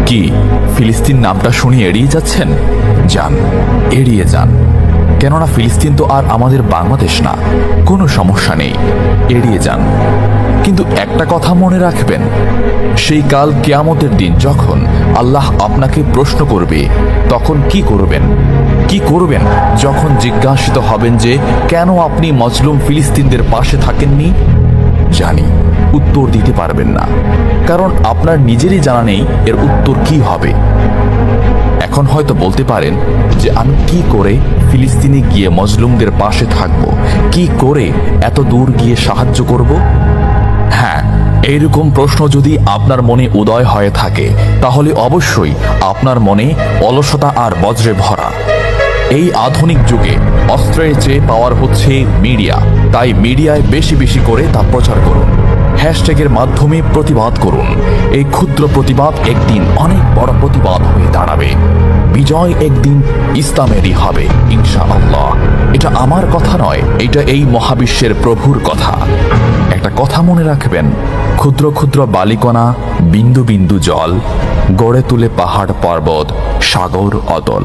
কি ফিলিস্তিন নামটা শুনে এড়িয়ে যাচ্ছেন? যান, এড়িয়ে যান। কেননা ফিলিস্তিন তো আর আমাদের বাংলাদেশ না। কোনো সমস্যা নেই, এড়িয়ে যান। কিন্তু একটা কথা মনে রাখবেন, সেই কাল কিয়ামতের দিন যখন আল্লাহ আপনাকে প্রশ্ন করবে, তখন কি করবেন? কি করবেন যখন জিজ্ঞাসিত হবেন যে কেন আপনি মজলুম ফিলিস্তিনদের পাশে থাকেননি? জানি উত্তর দিতে পারবেন না, কারণ আপনার নিজেরই জানা নেই এর উত্তর কি হবে। এখন হয়তো বলতে পারেন যে আমি কি করে ফিলিস্তিনে গিয়ে মজলুমদের পাশে থাকব, কি করে এত দূর গিয়ে সাহায্য করব? হ্যাঁ, এইরকম প্রশ্ন যদি আপনার মনে উদয় হয়ে থাকে, তাহলে অবশ্যই আপনার মনে অলসতা আর বজ্রে ভরা। এই আধুনিক যুগে অস্ত্রের চেয়ে পাওয়ার হচ্ছে মিডিয়া, তাই মিডিয়ায় বেশি বেশি করে তা প্রচার করুন। হ্যাশট্যাগের মাধ্যমে প্রতিবাদ করুন। এই ক্ষুদ্র প্রতিবাদ একদিন অনেক বড় প্রতিবাদ হয়ে দাঁড়াবে। বিজয় একদিন ইসলামেরই হবে ইনশাআল্লাহ। এটা আমার কথা নয়, এটা এই মহাবিশ্বের প্রভুর কথা। একটা কথা মনে রাখবেন, ক্ষুদ্র ক্ষুদ্র বালিকণা, বিন্দু বিন্দু জল গড়ে তুলে পাহাড় পর্বত, সাগর অতল।